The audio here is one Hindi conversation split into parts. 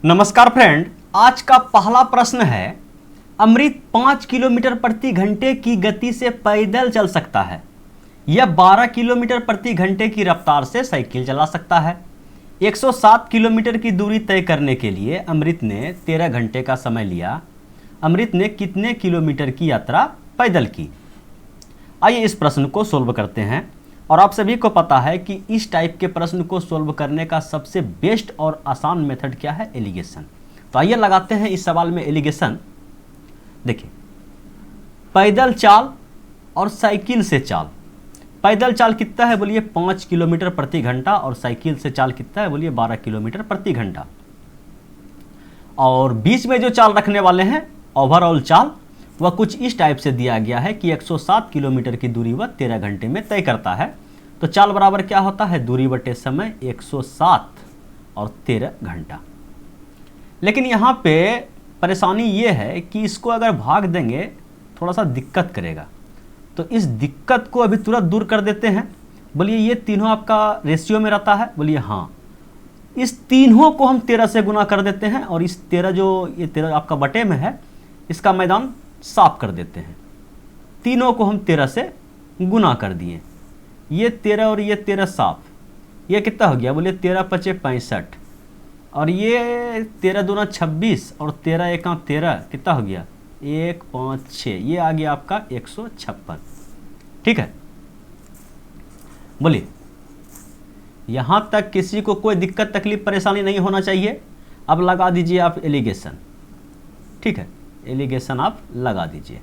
नमस्कार फ्रेंड, आज का पहला प्रश्न है, अमृत 5 किलोमीटर प्रति घंटे की गति से पैदल चल सकता है या 12 किलोमीटर प्रति घंटे की रफ्तार से साइकिल चला सकता है। 107 किलोमीटर की दूरी तय करने के लिए अमृत ने 13 घंटे का समय लिया। अमृत ने कितने किलोमीटर की यात्रा पैदल की? आइए इस प्रश्न को सोल्व करते हैं। और आप सभी को पता है कि इस टाइप के प्रश्न को सोल्व करने का सबसे बेस्ट और आसान मेथड क्या है? एलिगेशन। तो आइए लगाते हैं इस सवाल में एलिगेशन। देखिए, पैदल चाल और साइकिल से चाल। पैदल चाल कितना है? बोलिए 5 किलोमीटर प्रति घंटा। और साइकिल से चाल कितना है? बोलिए 12 किलोमीटर प्रति घंटा। और बीच में जो चाल रखने वाले हैं, ओवरऑल चाल, वह कुछ इस टाइप से दिया गया है कि 107 किलोमीटर की दूरी वह 13 घंटे में तय करता है। तो चाल बराबर क्या होता है? दूरी बटे समय 107 और 13 घंटा। लेकिन यहाँ पे परेशानी ये है कि इसको अगर भाग देंगे थोड़ा सा दिक्कत करेगा। तो इस दिक्कत को अभी तुरंत दूर कर देते हैं। बोलिए ये तीनों आपका रेशियो में रहता है? बोलिए हाँ। इस तीनों को हम 13 से गुना कर देते हैं और इस 13 जो ये 13 आपका बटे में है, इसका मैदान साफ कर देते हैं। तीनों को हम 13 से गुना कर दिए। ये 13 और ये 13 साफ। ये कितना हो गया? बोलिए 13 पचे 65 और ये 13 दूना 26 और 13 एका 13 कितना हो गया? 1 5 6। ये आ गया आपका 156। ठीक है, बोलिए यहां तक किसी को कोई दिक्कत तकलीफ परेशानी नहीं होना चाहिए। अब लगा दीजिए आप एलिगेशन। ठीक है, एलिगेशन आप लगा दीजिए।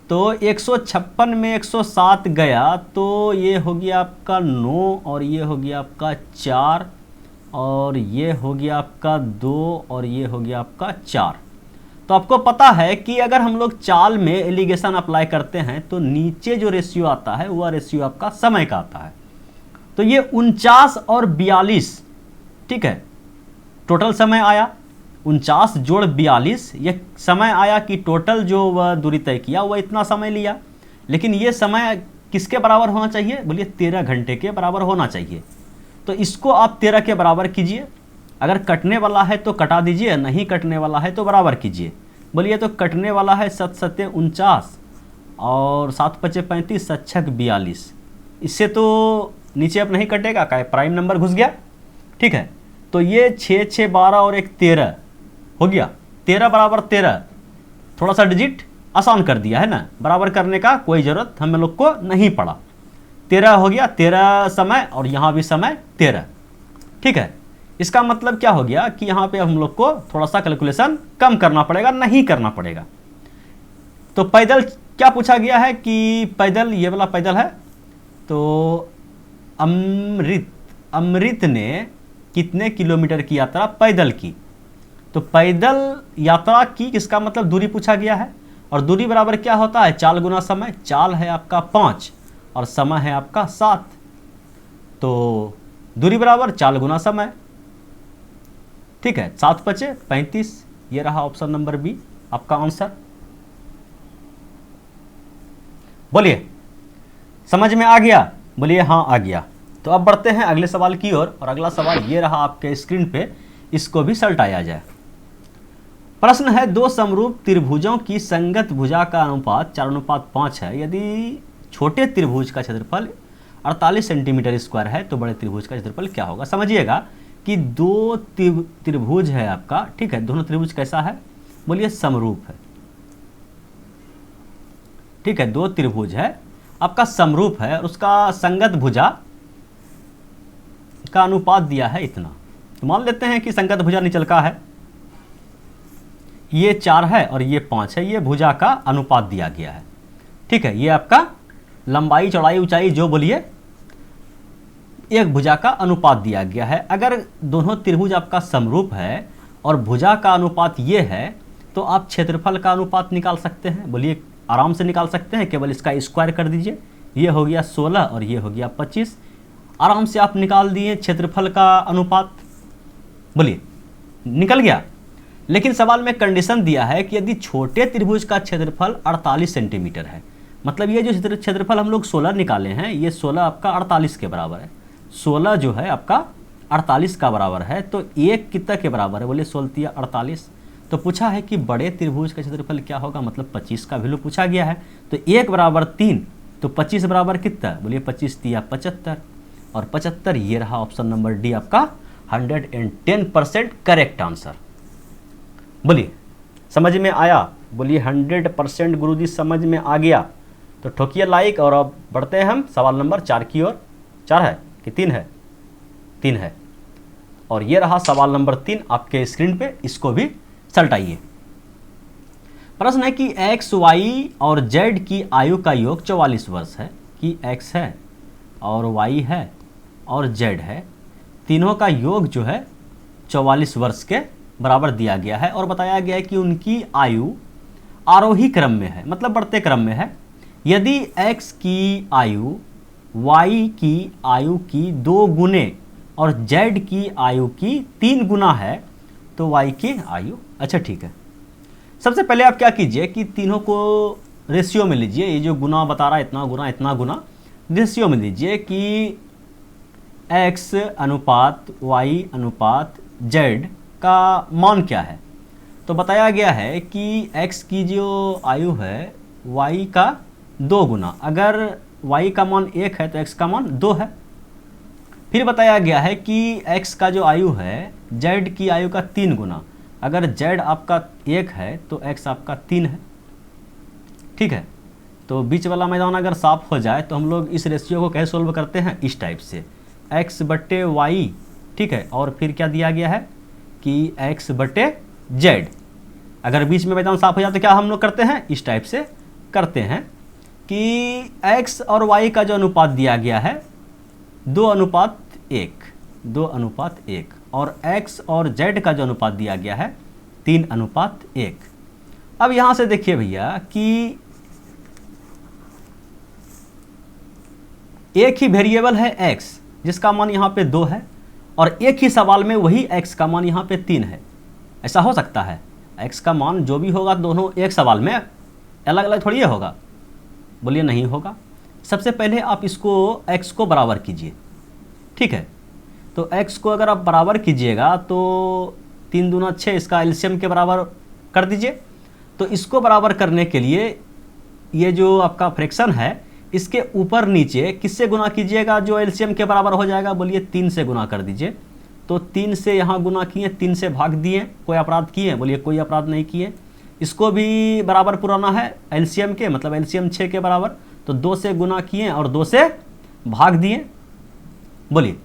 तो 156 में 107 गया तो ये हो गया आपका 9 और ये हो गया आपका 4 और ये हो गया आपका 2 और ये हो गया आपका 4। तो आपको पता है कि अगर हम लोग चाल में एलिगेशन अप्लाई करते हैं तो नीचे जो रेशियो आता है वह रेशियो आपका समय का आता है। तो ये 49 और 42, ठीक है, टोटल समय आया 49 जोड़ 42। ये समय आया कि टोटल जो वह दूरी तय किया वह इतना समय लिया। लेकिन ये समय किसके बराबर होना चाहिए? बोलिए 13 घंटे के बराबर होना चाहिए। तो इसको आप 13 के बराबर कीजिए। अगर कटने वाला है तो कटा दीजिए, नहीं कटने वाला है तो बराबर कीजिए। बोलिए तो कटने वाला है 7 सत्ते 49 और 7 पचे 35, 7 छक 42। इससे तो नीचे अब नहीं कटेगा, क्या प्राइम नंबर घुस गया। ठीक है, तो ये 6 6 12 और एक 13 हो गया। 13 बराबर 13, थोड़ा सा डिजिट आसान कर दिया है ना। बराबर करने का कोई ज़रूरत हम लोग को नहीं पड़ा। 13 हो गया, 13 समय और यहाँ भी समय 13। ठीक है, इसका मतलब क्या हो गया कि यहाँ पे हम लोग को थोड़ा सा कैलकुलेशन कम करना पड़ेगा, नहीं करना पड़ेगा। तो पैदल क्या पूछा गया है कि पैदल, ये वाला पैदल है। तो अमृत ने कितने किलोमीटर की यात्रा पैदल की? तो पैदल यात्रा की, इसका मतलब दूरी पूछा गया है। और दूरी बराबर क्या होता है? चाल गुना समय। चाल है आपका 5 और समय है आपका 7। तो दूरी बराबर चाल गुना समय। ठीक है, 7 पचे 35। ये रहा ऑप्शन नंबर बी आपका आंसर। बोलिए समझ में आ गया? बोलिए हाँ आ गया। तो अब बढ़ते हैं अगले सवाल की ओर। और अगला सवाल ये रहा आपके स्क्रीन पे, इसको भी सल्टाया जाए। प्रश्न है, दो समरूप त्रिभुजों की संगत भुजा का अनुपात 4:5 है। यदि छोटे त्रिभुज का क्षेत्रफल 48 सेंटीमीटर स्क्वायर है तो बड़े त्रिभुज का क्षेत्रफल क्या होगा? समझिएगा कि दो त्रिभुज है आपका। ठीक है, दोनों त्रिभुज कैसा है? बोलिए समरूप है। ठीक है, दो त्रिभुज है आपका समरूप है और उसका संगत भुजा का अनुपात दिया है इतना। तो मान लेते हैं कि संगत भुजा निचल का है, ये 4 है और ये 5 है। ये भुजा का अनुपात दिया गया है। ठीक है, ये आपका लंबाई चौड़ाई ऊंचाई जो बोलिए एक भुजा का अनुपात दिया गया है। अगर दोनों त्रिभुज आपका समरूप है और भुजा का अनुपात ये है तो आप क्षेत्रफल का अनुपात निकाल सकते हैं। बोलिए आराम से निकाल सकते हैं, केवल इसका स्क्वायर कर दीजिए। ये हो गया 16 और ये हो गया 25। आराम से आप निकाल दिए क्षेत्रफल का अनुपात। बोलिए निकल गया। लेकिन सवाल में कंडीशन दिया है कि यदि छोटे त्रिभुज का क्षेत्रफल 48 सेंटीमीटर है, मतलब ये जो क्षेत्रफल हम लोग 16 निकाले हैं, ये 16 आपका 48 के बराबर है। 16 जो है आपका 48 का बराबर है, तो एक कितना के बराबर है? बोलिए 16 48। तो पूछा है कि बड़े त्रिभुज का क्षेत्रफल क्या होगा, मतलब 25 का वैल्यू पूछा गया है। तो 1 बराबर 3, तो 25 बराबर कितना? बोलिए 25 तिया 75, और 75 ये रहा ऑप्शन नंबर डी आपका 110% करेक्ट आंसर। बोलिए समझ में आया? बोलिए 100% गुरुजी समझ में आ गया? तो ठोकिए लाइक, और अब बढ़ते हैं हम सवाल नंबर 4 की ओर। 4 है कि 3 है? 3 है। और ये रहा सवाल नंबर 3 आपके स्क्रीन पे, इसको भी सलटाइए। प्रश्न है कि एक्स वाई और जेड की आयु का योग 44 वर्ष है, कि एक्स है और वाई है और जेड है, तीनों का योग जो है 44 वर्ष के बराबर दिया गया है, और बताया गया है कि उनकी आयु आरोही क्रम में है, मतलब बढ़ते क्रम में है। यदि x की आयु y की आयु की 2 गुने और z की आयु की 3 गुना है तो y की आयु, अच्छा ठीक है। सबसे पहले आप क्या कीजिए कि तीनों को रेशियो में लीजिए, ये जो गुना बता रहा है इतना गुना रेशियो में लीजिए कि x अनुपात y अनुपात z का मान क्या है। तो बताया गया है कि x की जो आयु है y का 2 गुना, अगर y का मान 1 है तो x का मान 2 है। फिर बताया गया है कि x का जो आयु है z की आयु का 3 गुना, अगर z आपका 1 है तो x आपका 3 है। ठीक है, तो बीच वाला मैदान अगर साफ हो जाए तो हम लोग इस रेशियो को कैसे सोल्व करते हैं, इस टाइप से x बट्टे वाई, ठीक है, और फिर क्या दिया गया है कि x बटे z। अगर बीच में मैदान साफ हो जाए तो क्या हम लोग करते हैं, इस टाइप से करते हैं कि x और y का जो अनुपात दिया गया है 2:1, 2:1, और x और z का जो अनुपात दिया गया है 3:1। अब यहां से देखिए भैया कि एक ही वेरिएबल है x जिसका मान यहाँ पे 2 है, और एक ही सवाल में वही x का मान यहाँ पे 3 है। ऐसा हो सकता है? x का मान जो भी होगा दोनों एक सवाल में अलग अलग थोड़ी होगा। बोलिए नहीं होगा। सबसे पहले आप इसको x को बराबर कीजिए, ठीक है। तो x को अगर आप बराबर कीजिएगा तो 3 दूना 6, इसका एलसीएम के बराबर कर दीजिए। तो इसको बराबर करने के लिए ये जो आपका फ्रैक्शन है इसके ऊपर नीचे किससे गुना कीजिएगा जो एलसीएम के बराबर हो जाएगा? बोलिए 3 से गुना कर दीजिए। तो 3 से यहाँ गुना किए, 3 से भाग दिए, कोई अपराध किए? बोलिए कोई अपराध नहीं किए। इसको भी बराबर पुराना है एलसीएम के, मतलब एलसीएम 6 के बराबर, तो 2 से गुना किए और 2 से भाग दिए। बोलिए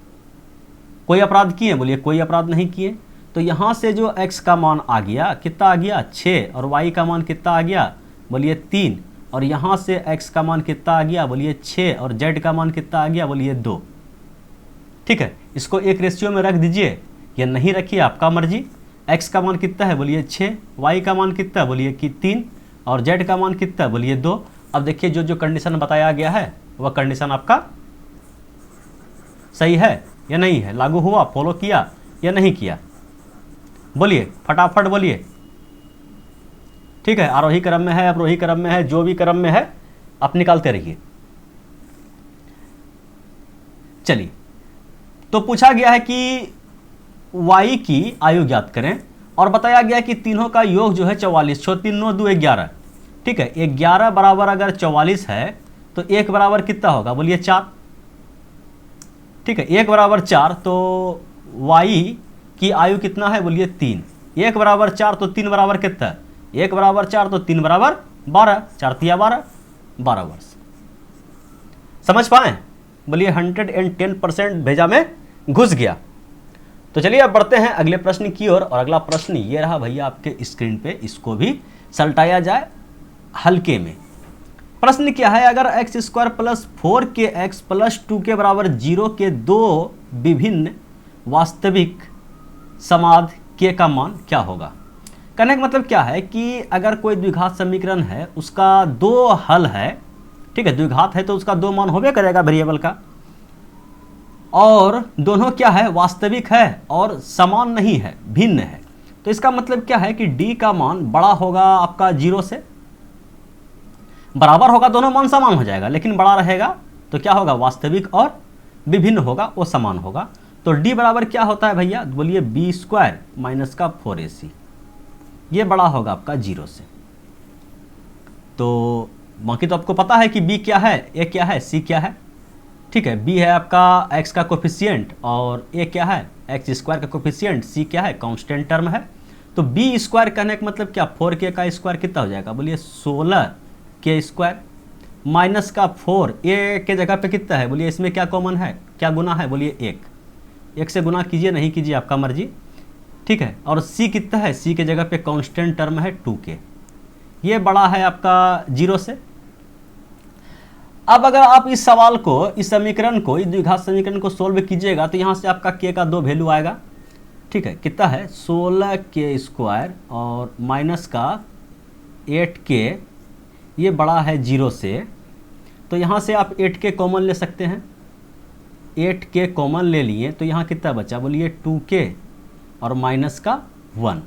कोई अपराध किए? बोलिए कोई अपराध नहीं किए। तो यहाँ से जो x का मान आ गया कितना आ गया 6, और y का मान कितना आ गया? बोलिए 3, और यहाँ से x का मान कितना आ गया? बोलिए 6, और z का मान कितना आ गया? बोलिए 2। ठीक है, इसको एक रेशियो में रख दीजिए या नहीं रखिए, आपका मर्जी। x का मान कितना है? बोलिए 6, y का मान कितना है? बोलिए कि 3, और z का मान कितना है? बोलिए 2। अब देखिए जो जो कंडीशन बताया गया है वह कंडीशन आपका सही है या नहीं है, लागू हुआ, फॉलो किया या नहीं किया? बोलिए फटाफट बोलिए। ठीक है, आरोही क्रम में है, अवरोही क्रम में है, जो भी क्रम में है आप निकालते रहिए। चलिए, तो पूछा गया है कि y की आयु ज्ञात करें, और बताया गया कि तीनों का योग जो है 44, 6 3 9 2 11। ठीक है, 11 बराबर अगर 44 है तो 1 बराबर कितना होगा? बोलिए 4। ठीक है, 1 बराबर 4, तो y की आयु कितना है? बोलिए 3। 1 बराबर 4 तो 3 बराबर कितना है? 1 बराबर 4 तो 3 बराबर 12, 4 तिया 12, 12 वर्ष। समझ पाए? बोलिए 110% भेजा में घुस गया। तो चलिए अब बढ़ते हैं अगले प्रश्न की ओर, और अगला प्रश्न ये रहा भैया आपके स्क्रीन पे, इसको भी सलटाया जाए हल्के में। प्रश्न क्या है? अगर x² + 4kx + 2 के बराबर 0 के 2 विभिन्न वास्तविक समाध k का मान क्या होगा? कहने का मतलब क्या है कि अगर कोई द्विघात समीकरण है उसका 2 हल है, ठीक है, द्विघात है तो उसका 2 मान होबे करेगा वेरिएबल का, और दोनों क्या है? वास्तविक है और समान नहीं है, भिन्न है। तो इसका मतलब क्या है कि d का मान बड़ा होगा आपका 0 से, बराबर होगा, दोनों मान समान हो जाएगा, लेकिन बड़ा रहेगा तो क्या होगा? वास्तविक और विभिन्न होगा, वो समान होगा। तो डी बराबर क्या होता है भैया, बोलिए बी स्क्वायर माइनस का 4ac, ये बड़ा होगा आपका 0 से। तो बाकी तो आपको पता है कि बी क्या है, ए क्या है, सी क्या है, ठीक है। बी है आपका एक्स का कोफिशिएंट और ए क्या है, एक्स स्क्वायर का कोफिशिएंट, सी क्या है, कांस्टेंट टर्म है। तो बी स्क्वायर कहने का मतलब क्या, 4k का स्क्वायर कितना हो जाएगा, बोलिए 16k स्क्वायर माइनस का 4, ए के जगह पे कितना है, बोलिए इसमें क्या कॉमन है, क्या गुना है, बोलिए 1 से गुना कीजिए, नहीं कीजिए आपका मर्जी, ठीक है। और सी कितना है, सी के जगह पे कांस्टेंट टर्म है 2k, ये बड़ा है आपका 0 से। अब अगर आप इस सवाल को, इस समीकरण को, इस द्विघात समीकरण को सोल्व कीजिएगा तो यहाँ से आपका k का 2 वैल्यू आएगा, ठीक है। कितना है, 16k स्क्वायर और माइनस का 8k, ये बड़ा है 0 से। तो यहाँ से आप 8k कॉमन ले सकते हैं, 8k कॉमन ले लिए तो यहाँ कितना बचा, बोलिए 2k और माइनस का 1,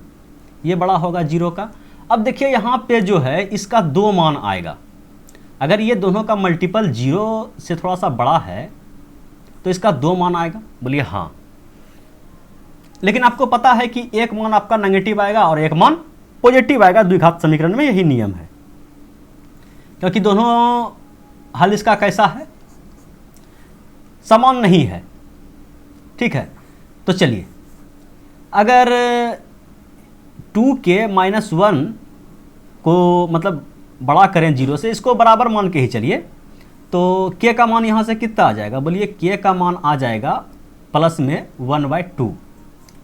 ये बड़ा होगा 0 का। अब देखिए यहाँ पे जो है इसका 2 मान आएगा, अगर ये दोनों का मल्टीपल 0 से थोड़ा सा बड़ा है तो इसका 2 मान आएगा, बोलिए हाँ। लेकिन आपको पता है कि एक मान आपका नेगेटिव आएगा और एक मान पॉजिटिव आएगा, द्विघात समीकरण में यही नियम है, क्योंकि दोनों हल इसका कैसा है, समान नहीं है, ठीक है। तो चलिए अगर 2k माइनस 1 को मतलब बड़ा करें 0 से, इसको बराबर मान के ही चलिए, तो k का मान यहाँ से कितना आ जाएगा, बोलिए k का मान आ जाएगा प्लस में 1/2,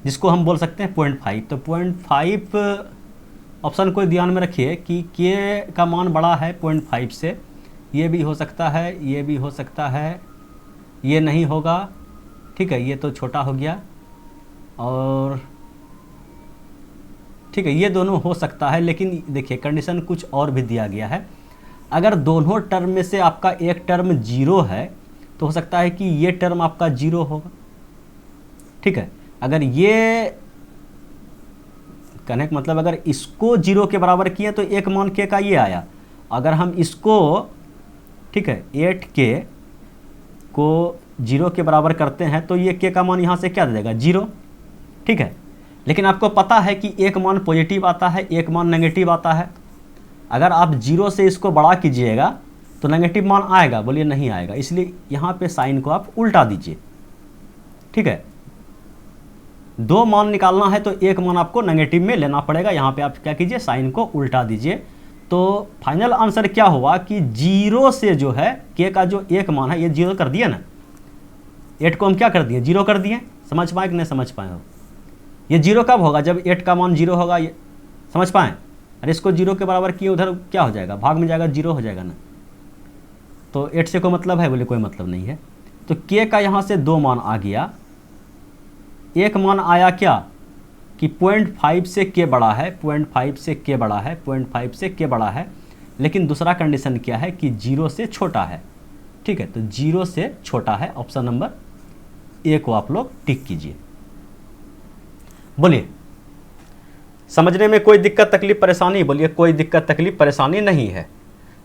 जिसको हम बोल सकते हैं 0.5। तो 0.5 ऑप्शन को ध्यान में रखिए कि k का मान बड़ा है 0.5 से, ये भी हो सकता है, ये भी हो सकता है, ये नहीं होगा, ठीक है, ये तो छोटा हो गया, और ठीक है ये दोनों हो सकता है। लेकिन देखिए कंडीशन कुछ और भी दिया गया है, अगर दोनों टर्म में से आपका एक टर्म 0 है तो हो सकता है कि ये टर्म आपका 0 होगा, ठीक है। अगर ये कहने का मतलब अगर इसको 0 के बराबर किए तो एक मान k का ये आया, अगर हम इसको, ठीक है, 8k को 0 के बराबर करते हैं तो ये k का मान यहाँ से क्या दे देगा, 0, ठीक है। लेकिन आपको पता है कि एक मान पॉजिटिव आता है, एक मान नेगेटिव आता है। अगर आप 0 से इसको बड़ा कीजिएगा तो नेगेटिव मान आएगा, बोलिए नहीं आएगा, इसलिए यहाँ पे साइन को आप उल्टा दीजिए, ठीक है। 2 मान निकालना है तो एक मान आपको नेगेटिव में लेना पड़ेगा, यहाँ पे आप क्या कीजिए, साइन को उल्टा दीजिए। तो फाइनल आंसर क्या हुआ कि 0 से जो है k का जो एक मान है ये 0 कर दिया ना, 8 को हम क्या कर दिए, 0 कर दिए। समझ पाए कि नहीं समझ पाए हो, ये 0 कब होगा, जब 8 का मान 0 होगा, ये समझ पाएँ। अरे इसको 0 के बराबर किए, उधर क्या हो जाएगा, भाग में जाएगा, 0 हो जाएगा ना। तो 8 से कोई मतलब है, बोले कोई मतलब नहीं है। तो k का यहाँ से 2 मान आ गया, एक मान आया क्या कि 0.5 से k बड़ा है, 0.5 से k बड़ा है, 0.5 से k बड़ा है। लेकिन दूसरा कंडीशन क्या है कि 0 से छोटा है, ठीक है। तो 0 से छोटा है, ऑप्शन नंबर ए को आप लोग टिक कीजिए। बोलिए समझने में कोई दिक्कत तकलीफ परेशानी, बोलिए कोई दिक्कत तकलीफ परेशानी नहीं है।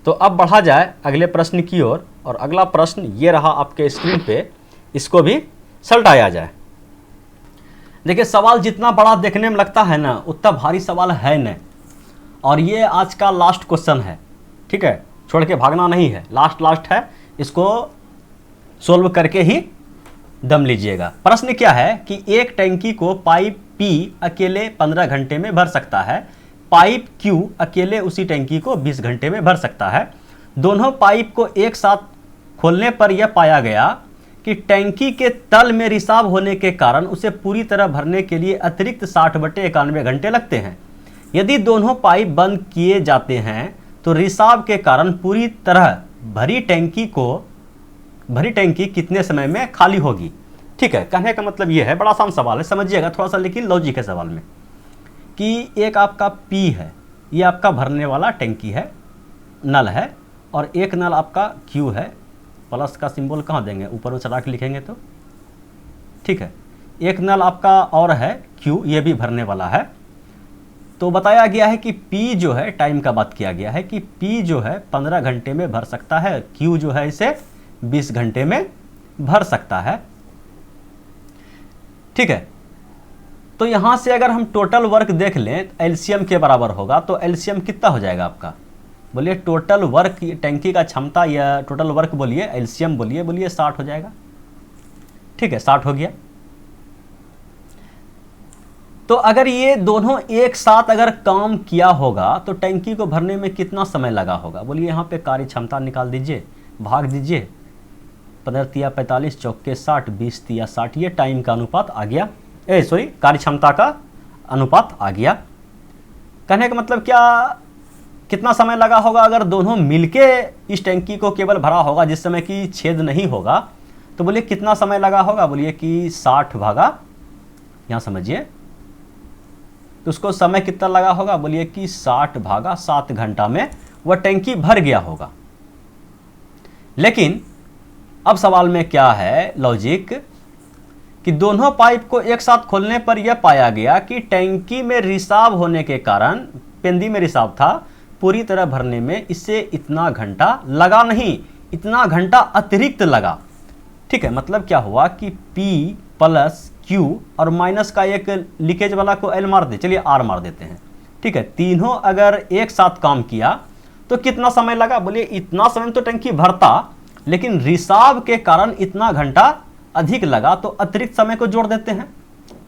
तो अब बढ़ा जाए अगले प्रश्न की ओर, और अगला प्रश्न ये रहा आपके स्क्रीन पे, इसको भी सलटाया जाए। देखिए सवाल जितना बड़ा देखने में लगता है ना, उतना भारी सवाल है नहीं, और ये आज का लास्ट क्वेश्चन है, ठीक है, छोड़ के भागना नहीं है, लास्ट है, इसको सोल्व करके ही दम लीजिएगा। प्रश्न क्या है कि एक टैंकी को पाइप P अकेले 15 घंटे में भर सकता है, पाइप Q अकेले उसी टैंकी को 20 घंटे में भर सकता है। दोनों पाइप को एक साथ खोलने पर यह पाया गया कि टैंकी के तल में रिसाव होने के कारण उसे पूरी तरह भरने के लिए अतिरिक्त 60/91 घंटे लगते हैं। यदि दोनों पाइप बंद किए जाते हैं तो रिसाव के कारण पूरी तरह भरी टैंकी कितने समय में खाली होगी, ठीक है। कहने का मतलब ये है, बड़ा आसान सवाल है, समझिएगा थोड़ा सा, लेकिन लॉजिक है सवाल में, कि एक आपका P है, ये आपका भरने वाला टैंकी है, नल है, और एक नल आपका Q है, प्लस का सिंबल कहाँ देंगे, ऊपर में चढ़ा के लिखेंगे तो, ठीक है। एक नल आपका और है Q, ये भी भरने वाला है। तो बताया गया है कि P जो है, टाइम का बात किया गया है कि P जो है 15 घंटे में भर सकता है, Q जो है इसे 20 घंटे में भर सकता है। ठीक है। तो यहाँ से अगर हम टोटल वर्क देख लें एलसीएम के बराबर होगा, तो एलसीएम कितना हो जाएगा आपका, बोलिए टोटल वर्क टैंकी का क्षमता या टोटल वर्क बोलिए, एलसीएम बोलिए, बोलिए 60 हो जाएगा। ठीक है, 60 हो गया। तो अगर ये दोनों एक साथ अगर काम किया होगा तो टैंकी को भरने में कितना समय लगा होगा, बोलिए यहाँ पे कार्य क्षमता निकाल दीजिए, भाग दीजिए, 15 तिया 45, चौके 60, 20 तिया 60, ये टाइम का अनुपात आ गया, कार्य क्षमता का अनुपात आ गया। कहने का मतलब क्या, कितना समय लगा होगा अगर दोनों मिलके इस टैंकी को केवल भरा होगा जिस समय कि छेद नहीं होगा, तो बोलिए कितना समय लगा होगा, बोलिए कि 60 भागा, यहाँ समझिए, तो उसको समय कितना लगा होगा, बोलिए कि 60 भागा 7 घंटा में वह टैंकी भर गया होगा। लेकिन अब सवाल में क्या है लॉजिक, कि दोनों पाइप को एक साथ खोलने पर यह पाया गया कि टैंकी में रिसाव होने के कारण, पेंदी में रिसाव था, पूरी तरह भरने में इससे इतना घंटा लगा नहीं, इतना घंटा अतिरिक्त लगा। ठीक है, मतलब क्या हुआ कि P प्लस Q और माइनस का एक लीकेज वाला को L मार दे, चलिए R मार देते हैं। ठीक है, तीनों अगर एक साथ काम किया तो कितना समय लगा, बोलिए इतना समय तो टैंकी भरता, लेकिन रिसाव के कारण इतना घंटा अधिक लगा, तो अतिरिक्त समय को जोड़ देते हैं।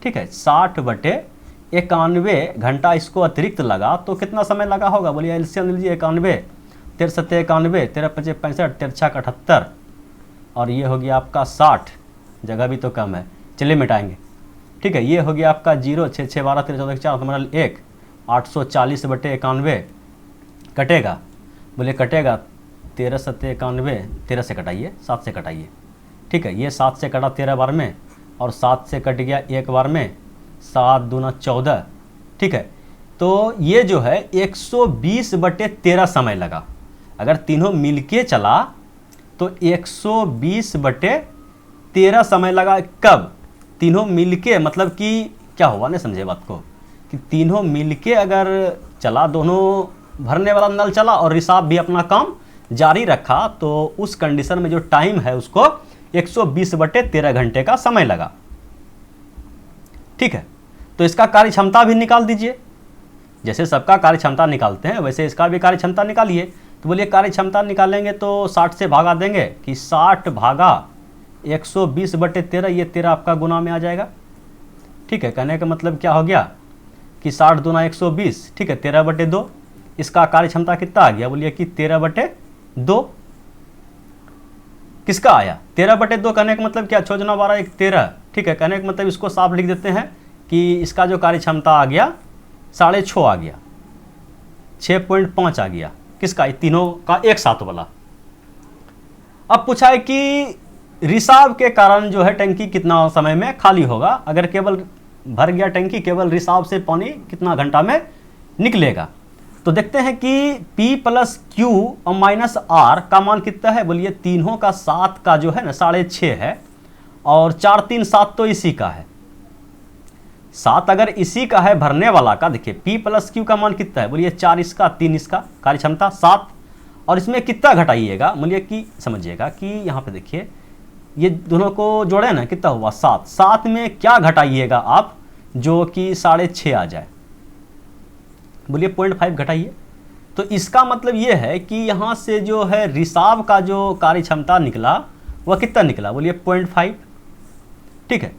ठीक है, 60/91 घंटा इसको अतिरिक्त लगा, तो कितना समय लगा होगा, बोलिए एलसीएम लीजिए, 91, 13 7 91, 13 5 65, 13 6 78, और ये हो गया आपका 60, जगह भी तो कम है, चलिए मिटाएंगे। ठीक है, ये हो गया आपका 0 6 6 12 13 14 4 तुम्हारा 1, 840/91 कटेगा, बोले कटेगा 13 7 91, 13 से कटाइए, 7 से कटाइए। ठीक है, ये 7 से कटा 13 बार में, और 7 से कट गया एक बार में, 7 दूना 14। ठीक है, तो ये जो है 120/13 समय लगा। अगर तीनों मिलके चला तो 120/13 समय लगा। कब, तीनों मिलके, मतलब कि क्या हुआ ना, समझे बात को, कि तीनों मिलके अगर चला, दोनों भरने वाला नल चला और रिसाव भी अपना काम जारी रखा, तो उस कंडीशन में जो टाइम है उसको 120/13 घंटे का समय लगा। ठीक है, तो इसका कार्य क्षमता भी निकाल दीजिए, जैसे सबका कार्य क्षमता निकालते हैं वैसे इसका भी कार्य क्षमता निकालिए। तो बोलिए कार्य क्षमता निकालेंगे तो 60 से भागा देंगे, कि 60 भागा 120/13, ये 13 आपका गुना में आ जाएगा। ठीक है, कहने का मतलब क्या हो गया कि 60 दूना 120, ठीक है, 13/2, इसका कार्य क्षमता कितना आ गया, बोलिए कि 13/2। किसका आया 13/2, कहने का मतलब क्या, 6 × 12 1 13। ठीक है, कहने का मतलब इसको साफ लिख देते हैं कि इसका जो कार्य क्षमता आ गया 6.5 आ गया, 6.5 आ गया, किसका, तीनों का एक साथ वाला। अब पूछा है कि रिसाव के कारण जो है टैंकी कितना समय में खाली होगा, अगर केवल भर गया टैंकी, केवल रिसाव से पानी कितना घंटा में निकलेगा। तो देखते हैं कि P प्लस Q और माइनस R का मान कितना है, बोलिए तीनों का 7 का जो है ना 6.5 है, और 4 3 7 तो इसी का है, 7 अगर इसी का है भरने वाला का, देखिए P प्लस Q का मान कितना है, बोलिए 4 इसका 3 इसका, कार्य क्षमता 7, और इसमें कितना घटाइएगा, बोलिए कि समझिएगा कि यहाँ पे देखिए ये दोनों को जोड़े ना, कितना हुआ 7, 7 में क्या घटाइएगा आप जो कि 6.5 आ जाए, बोलिए 0.5 घटाइए। तो इसका मतलब ये है कि यहाँ से जो है रिसाव का जो कार्य क्षमता निकला वह कितना निकला, बोलिए 0.5। ठीक है,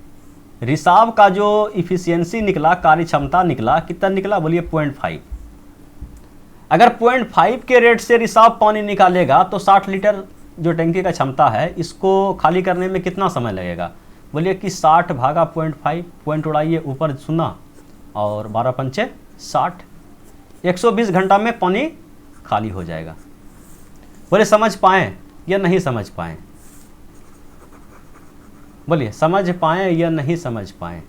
रिसाव का जो इफिशियंसी निकला, कार्य क्षमता निकला, कितना निकला, बोलिए 0.5। अगर 0.5 के रेट से रिसाव पानी निकालेगा तो 60 लीटर जो टैंकी का क्षमता है इसको खाली करने में कितना समय लगेगा, बोलिए कि 60 भागा 0.5, पॉइंट उड़ाइए ऊपर 0, और 12 पंचे 60, 120 घंटा में पानी खाली हो जाएगा। बोले समझ पाएँ या नहीं समझ पाएँ, बोलिए समझ पाएँ या नहीं समझ पाएँ।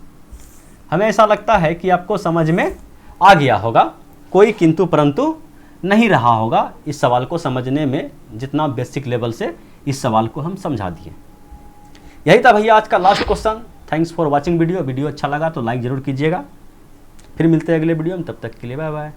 हमें ऐसा लगता है कि आपको समझ में आ गया होगा, कोई किंतु परंतु नहीं रहा होगा इस सवाल को समझने में, जितना बेसिक लेवल से इस सवाल को हम समझा दिए। यही था भैया आज का last question. Thanks for watching video अच्छा लगा तो लाइक ज़रूर कीजिएगा। फिर मिलते हैं अगले वीडियो में, तब तक के लिए बाय बाय।